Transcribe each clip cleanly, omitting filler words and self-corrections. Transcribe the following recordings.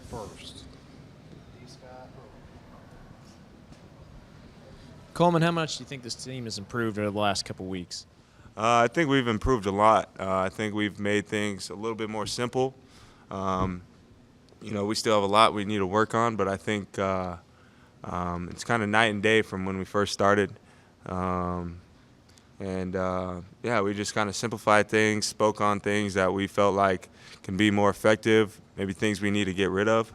first. Coleman, how much do you think this team has improved over the last couple weeks? I think we've improved a lot. I think we've made things a little bit more simple. Um, we still have a lot we need to work on, but I think it's kind of night and day from when we first started. We just kind of simplified things, spoke on things that we felt like can be more effective, maybe things we need to get rid of.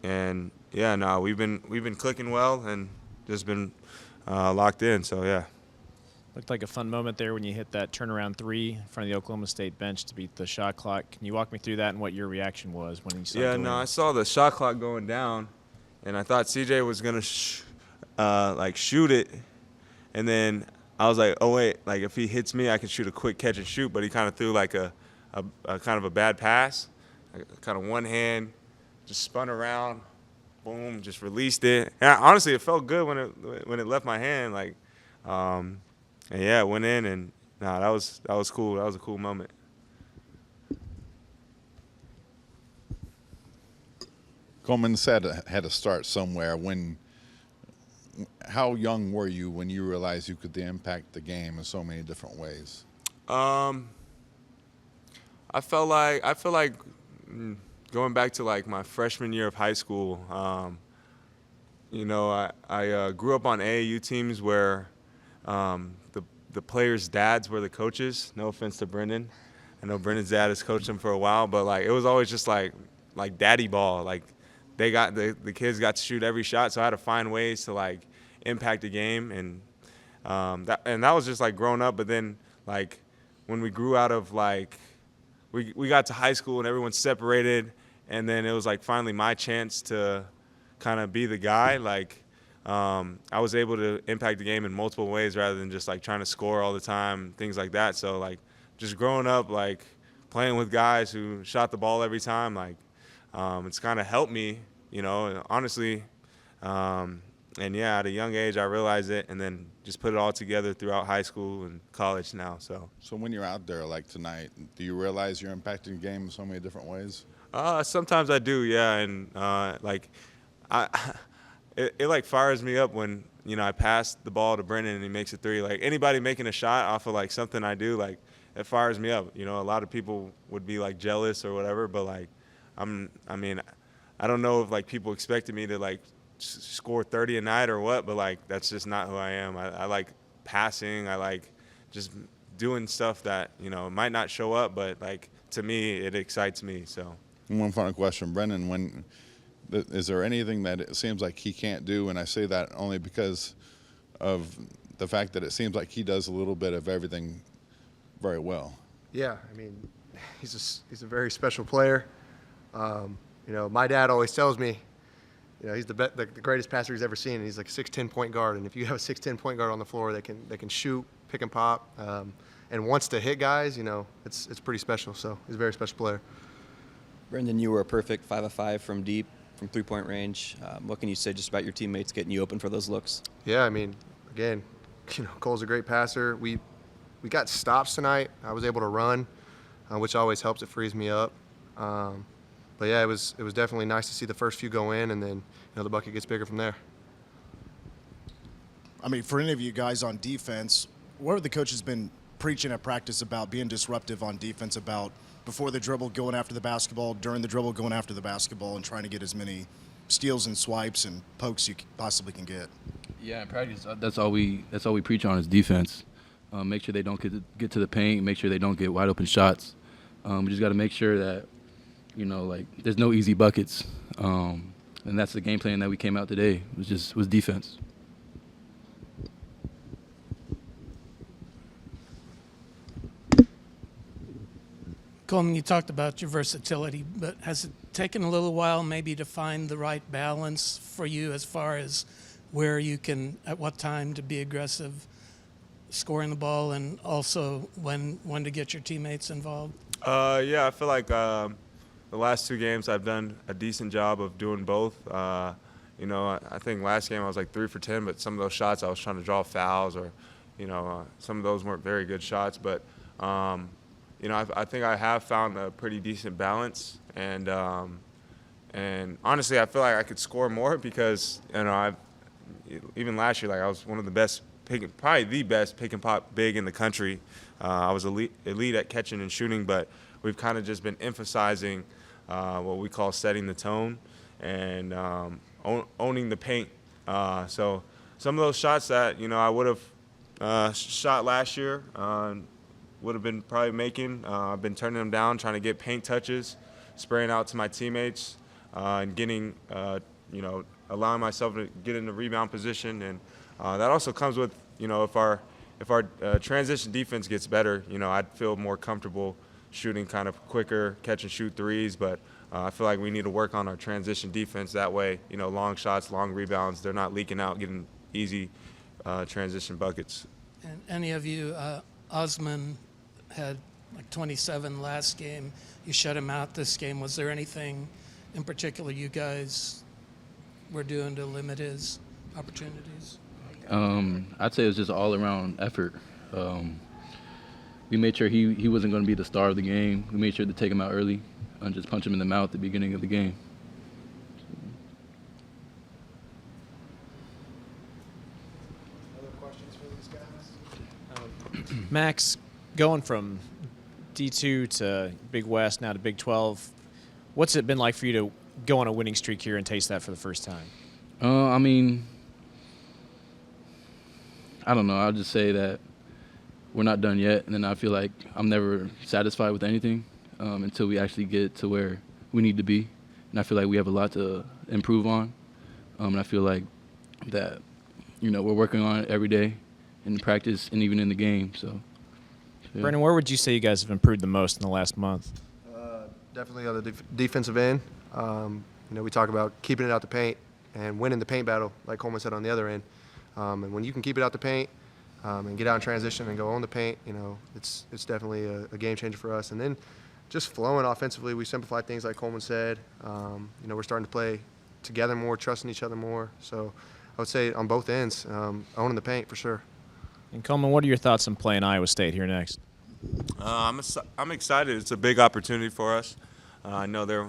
We've been clicking well and just been locked in. So yeah. Looked like a fun moment there when you hit that turnaround three in front of the Oklahoma State bench to beat the shot clock. Can you walk me through that and what your reaction was when you saw it? Yeah, no, I saw the shot clock going down, and I thought CJ was gonna shoot it, and then I was like, oh wait, like if he hits me, I can shoot a quick catch and shoot. But he kind of threw like a kind of a bad pass, kind of one hand, just spun around, boom, just released it. And honestly, it felt good when it left my hand, like. It went in, and that was cool. That was a cool moment. Coleman said had to start somewhere. How young were you when you realized you could impact the game in so many different ways? I feel like going back to like my freshman year of high school. I grew up on AAU teams where the players' dads were the coaches. No offense to Brendan. I know Brendan's dad has coached him for a while, but like it was always just like daddy ball. Like they got the kids got to shoot every shot, so I had to find ways to like impact the game, and that was just like growing up. But then like when we grew out of like we got to high school and everyone separated, and then it was like finally my chance to kind of be the guy. Like I was able to impact the game in multiple ways rather than just like trying to score all the time, things like that. So like just growing up, like playing with guys who shot the ball every time, like it's kind of helped me, honestly. At a young age, I realized it, and then just put it all together throughout high school and college now. So when you're out there like tonight, do you realize you're impacting the game in so many different ways? Sometimes I do, yeah, and It like fires me up when I pass the ball to Brendan and he makes a three. Like anybody making a shot off of like something I do, like it fires me up. A lot of people would be like jealous or whatever, but like I don't know if like people expected me to like score 30 a night or what, but like that's just not who I am. I like passing. I like just doing stuff that might not show up, but like to me it excites me. So one final question, Brendan. Is there anything that it seems like he can't do? And I say that only because of the fact that it seems like he does a little bit of everything very well. Yeah, he's a very special player. My dad always tells me, he's the greatest passer he's ever seen. And he's like a 6'10" point guard, and if you have a 6'10" point guard on the floor, they can shoot, pick and pop, and wants to hit guys. It's pretty special. So he's a very special player. Brendan, you were a perfect 5 of 5 from deep. From three-point range. What can you say just about your teammates getting you open for those looks? Yeah, again, Cole's a great passer. We got stops tonight. I was able to run, which always helps. It frees me up. But yeah, it was definitely nice to see the first few go in, and then the bucket gets bigger from there. For any of you guys on defense, what have the coaches been preaching at practice about being disruptive on defense, about before the dribble going after the basketball, during the dribble going after the basketball, and trying to get as many steals and swipes and pokes you possibly can get? Yeah, in practice, that's all we preach on is defense. Make sure they don't get to the paint. Make sure they don't get wide open shots. We just got to make sure that there's no easy buckets. And that's the game plan that we came out today. Was defense. Coleman, you talked about your versatility, but has it taken a little while maybe to find the right balance for you as far as where you can, at what time to be aggressive, scoring the ball, and also when to get your teammates involved? I feel like the last 2 games I've done a decent job of doing both. I think last game I was like 3 for 10, but some of those shots I was trying to draw fouls or, some of those weren't very good shots. But I think I have found a pretty decent balance, and honestly, I feel like I could score more because even last year, like I was one of the best, probably the best pick and pop big in the country. I was elite at catching and shooting, but we've kind of just been emphasizing what we call setting the tone and owning the paint. So some of those shots that I would have shot last year would have been probably making. I've been turning them down, trying to get paint touches, spraying out to my teammates, and getting allowing myself to get in the rebound position, and that also comes with if our transition defense gets better, I'd feel more comfortable shooting kind of quicker, catch and shoot threes, but I feel like we need to work on our transition defense. That way, long shots, long rebounds, they're not leaking out, getting easy transition buckets. And any of you, Osman had like 27 last game. You shut him out this game. Was there anything in particular you guys were doing to limit his opportunities? I'd say it was just all-around effort. We made sure he wasn't going to be the star of the game. We made sure to take him out early and just punch him in the mouth at the beginning of the game. Other questions for these guys? Max, going from D2 to Big West, now to Big 12, what's it been like for you to go on a winning streak here and taste that for the first time? I mean, I don't know. I'll just say that we're not done yet, and then I feel like I'm never satisfied with anything until we actually get to where we need to be. And I feel like we have a lot to improve on. And I feel like that, we're working on it every day in practice and even in the game. So, yeah. Brennan, where would you say you guys have improved the most in the last month? Definitely on the defensive end. We talk about keeping it out the paint and winning the paint battle, like Coleman said on the other end. And when you can keep it out the paint and get out in transition and go on the paint, it's definitely a game changer for us. And then just flowing offensively, we simplified things like Coleman said. We're starting to play together more, trusting each other more. So I would say on both ends, owning the paint for sure. And Coleman, what are your thoughts on playing Iowa State here next? I'm excited. It's a big opportunity for us. I know they're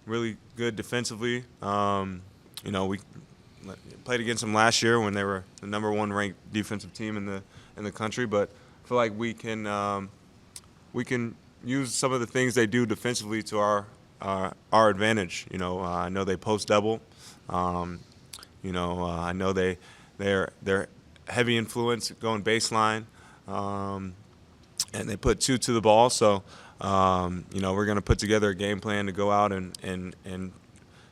really good defensively. We played against them last year when they were the #1 ranked defensive team in the country, but I feel like we can use some of the things they do defensively to our advantage. I know they post double. I know they're heavy influence going baseline, and they put 2 to the ball. So we're going to put together a game plan to go out and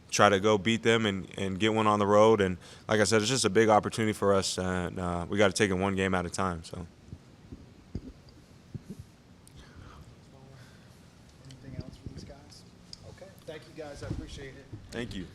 try to go beat them and get one on the road. And like I said, it's just a big opportunity for us, and we got to take it one game at a time. So. Anything else for these guys? Okay. Thank you guys. I appreciate it. Thank you.